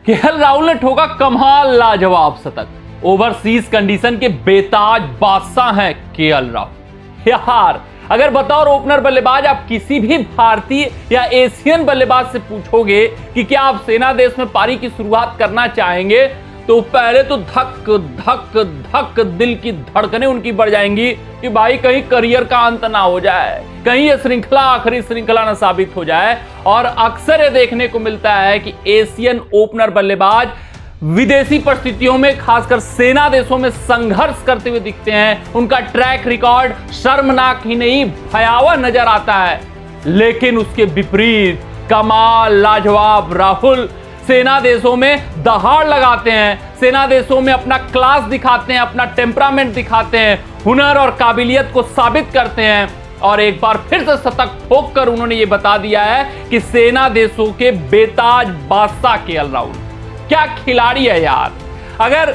KL Rahul ने ठोका कमाल लाजवाब शतक। ओवरसीज कंडीशन के बेताज बादशाह हैं केएल राहुल। यार अगर बतौर ओपनर बल्लेबाज आप किसी भी भारतीय या एशियन बल्लेबाज से पूछोगे कि क्या आप सेना देश में पारी की शुरुआत करना चाहेंगे, तो पहले तो धक धक धक दिल की धड़कनें उनकी बढ़ जाएंगी कि भाई कहीं करियर का अंत ना हो जाए, कहीं ये श्रृंखला आखिरी श्रृंखला ना साबित हो जाए। और अक्सर ये देखने को मिलता है कि एशियन ओपनर बल्लेबाज विदेशी परिस्थितियों में खासकर सेना देशों में संघर्ष करते हुए दिखते हैं। उनका ट्रैक रिकॉर्ड शर्मनाक ही नहीं भयावह नजर आता है। लेकिन उसके विपरीत कमाल लाजवाब राहुल सेना देशों में दहाड़ लगाते हैं, सेना देशों में अपना क्लास दिखाते हैं, अपना टेम्परामेंट दिखाते हैं, हुनर और काबिलियत को साबित करते हैं। और एक बार फिर से शतक ठोक कर उन्होंने ये बता दिया है कि सेना देशों के बेताज बादशाह केएल राहुल क्या खिलाड़ी है यार। अगर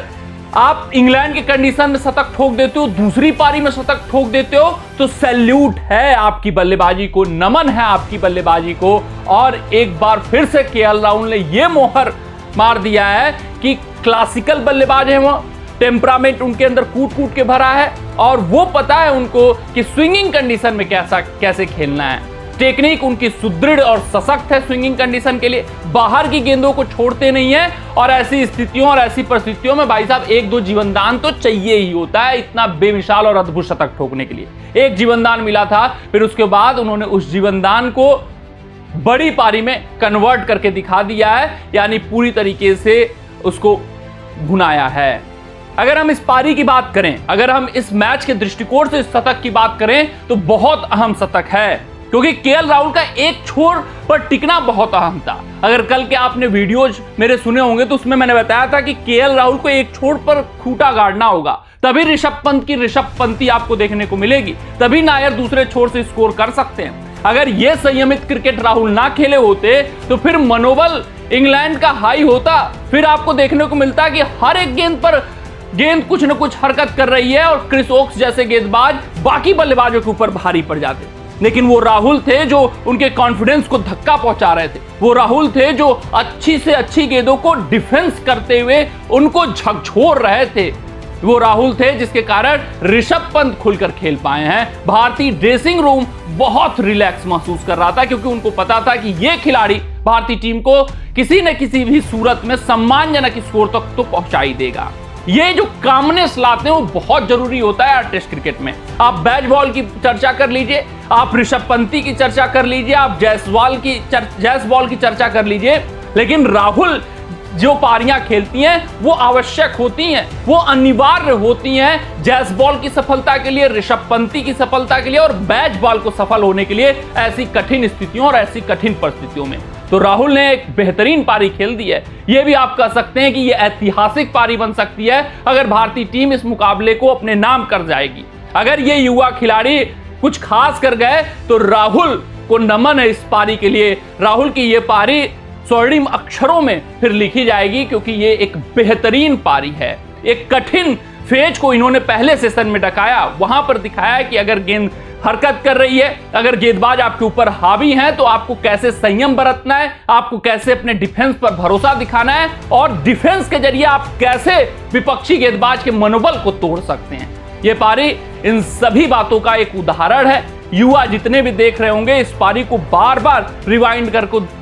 आप इंग्लैंड के कंडीशन में शतक ठोक देते हो, दूसरी पारी में शतक ठोक देते हो, तो सैल्यूट है आपकी बल्लेबाजी को, नमन है आपकी बल्लेबाजी को। और एक बार फिर से केएल राहुल ने यह मोहर मार दिया है कि क्लासिकल बल्लेबाज है, वो टेम्परामेंट उनके अंदर कूट कूट के भरा है और वो पता है उनको कि स्विंगिंग कंडीशन में कैसे खेलना है। टेक्निक उनकी सुदृढ़ और सशक्त है स्विंगिंग कंडीशन के लिए, बाहर की गेंदों को छोड़ते नहीं है। और ऐसी स्थितियों और ऐसी परिस्थितियों में भाई साहब एक दो जीवनदान तो चाहिए ही होता है इतना बेमिसाल और अद्भुत शतक ठोकने के लिए। एक जीवनदान मिला था, फिर उसके बाद उन्होंने उस जीवनदान को बड़ी पारी में कन्वर्ट करके दिखा दिया है, यानी पूरी तरीके से उसको भुनाया है। अगर हम इस पारी की बात करें, अगर हम इस मैच के दृष्टिकोण से इस शतक की बात करें, तो बहुत अहम शतक है, क्योंकि केएल राहुल का एक छोर पर टिकना बहुत अहम था। अगर कल के आपने वीडियोज मेरे सुने होंगे तो उसमें मैंने बताया था कि केएल राहुल को एक छोर पर खूंटा गाड़ना होगा, तभी ऋषभ पंत की ऋषभ पंती आपको देखने को मिलेगी, तभी नायर दूसरे छोर से स्कोर कर सकते हैं। अगर यह संयमित क्रिकेट राहुल ना खेले होते तो फिर मनोबल इंग्लैंड का हाई होता, फिर आपको देखने को मिलता कि हर एक गेंद पर गेंद कुछ न कुछ हरकत कर रही है और क्रिस ओक्स जैसे गेंदबाज बाकी बल्लेबाजों के ऊपर भारी पड़ जाते। लेकिन वो राहुल थे जो उनके कॉन्फिडेंस को धक्का पहुंचा रहे थे, वो राहुल थे जो अच्छी से अच्छी गेंदों को डिफेंस करते हुए उनको झकझोर रहे थे, वो राहुल थे जिसके कारण ऋषभ पंत खुलकर खेल पाए हैं। भारतीय ड्रेसिंग रूम बहुत रिलैक्स महसूस कर रहा था, क्योंकि उनको पता था कि ये खिलाड़ी भारतीय टीम को किसी न किसी भी सूरत में सम्मानजनक स्कोर तक तो पहुंचा ही देगा। ये जो कामनेस लाते हैं वो बहुत जरूरी होता है टेस्ट क्रिकेट में। आप बैजबॉल की चर्चा कर लीजिए, आप ऋषभ पंती की चर्चा कर लीजिए, आप जायसवाल की चर्चा कर लीजिए, लेकिन राहुल जो पारियां खेलती हैं वो आवश्यक होती हैं, वो अनिवार्य होती हैं जायसवाल की सफलता के लिए, ऋषभ पंती की सफलता के लिए और बैजबॉल को सफल होने के लिए ऐसी कठिन स्थितियों और ऐसी कठिन परिस्थितियों में। तो राहुल ने एक बेहतरीन पारी खेल दी है। यह भी आप कह सकते हैं कि यह ऐतिहासिक पारी बन सकती है अगर भारतीय टीम इस मुकाबले को अपने नाम कर जाएगी। अगर ये युवा खिलाड़ी कुछ खास कर गए तो राहुल को नमन है इस पारी के लिए। राहुल की यह पारी स्वर्णिम अक्षरों में फिर लिखी जाएगी, क्योंकि ये एक बेहतरीन पारी है। एक कठिन फेज को इन्होंने पहले सेशन में डकाया, वहां पर दिखाया कि अगर गेंद हरकत कर रही है, अगर गेंदबाज आपके ऊपर हावी हैं, तो आपको कैसे संयम बरतना है, आपको कैसे अपने डिफेंस पर भरोसा दिखाना है और डिफेंस के जरिए आप कैसे विपक्षी गेंदबाज के मनोबल को तोड़ सकते हैं। ये पारी इन सभी बातों का एक उदाहरण है। युवा जितने भी देख रहे होंगे इस पारी को बार बार रिवाइंड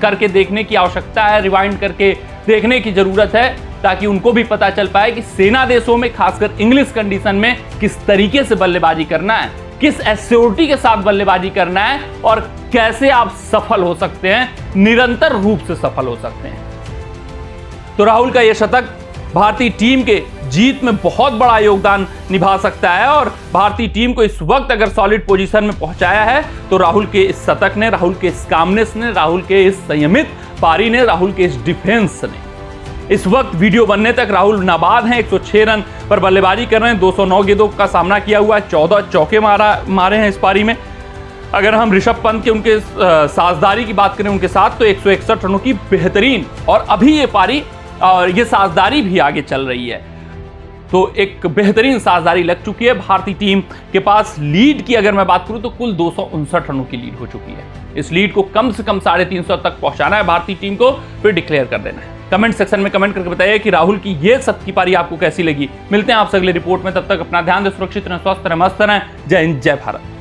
करके देखने की आवश्यकता है, रिवाइंड करके देखने की जरूरत है, ताकि उनको भी पता चल पाए कि सेना देशों में खासकर इंग्लिश कंडीशन में किस तरीके से बल्लेबाजी करना है, किस एश्योरिटी के साथ बल्लेबाजी करना है और कैसे आप सफल हो सकते हैं, निरंतर रूप से सफल हो सकते हैं। तो राहुल का यह शतक भारतीय टीम के जीत में बहुत बड़ा योगदान निभा सकता है और भारतीय टीम को इस वक्त अगर सॉलिड पोजीशन में पहुंचाया है तो राहुल के इस शतक ने, राहुल के इस कामनेस ने, राहुल के इस संयमित पारी ने, राहुल के इस डिफेंस ने। इस वक्त वीडियो बनने तक राहुल नाबाद हैं, 106 रन पर बल्लेबाजी कर रहे हैं, 209 गेंदों का सामना किया हुआ है, 14 चौके मारे हैं इस पारी में। अगर हम ऋषभ पंत के उनके साझेदारी की बात करें उनके साथ, तो 161 रनों की बेहतरीन और अभी ये पारी और ये साझेदारी भी आगे चल रही है, तो एक बेहतरीन साझेदारी लग चुकी है। भारतीय टीम के पास लीड की अगर मैं बात करूं तो कुल 259 रनों की लीड हो चुकी है। इस लीड को कम से कम 350 तक पहुंचाना है भारतीय टीम को, फिर डिक्लेयर कर देना है। कमेंट सेक्शन में कमेंट करके बताइए कि राहुल की ये 7वीं पारी आपको कैसी लगी। मिलते हैं आपसे अगली रिपोर्ट में, तब तक अपना ध्यान दें, सुरक्षित रहें, स्वस्थ रहें, मस्त रहें। जय हिंद, जय भारत।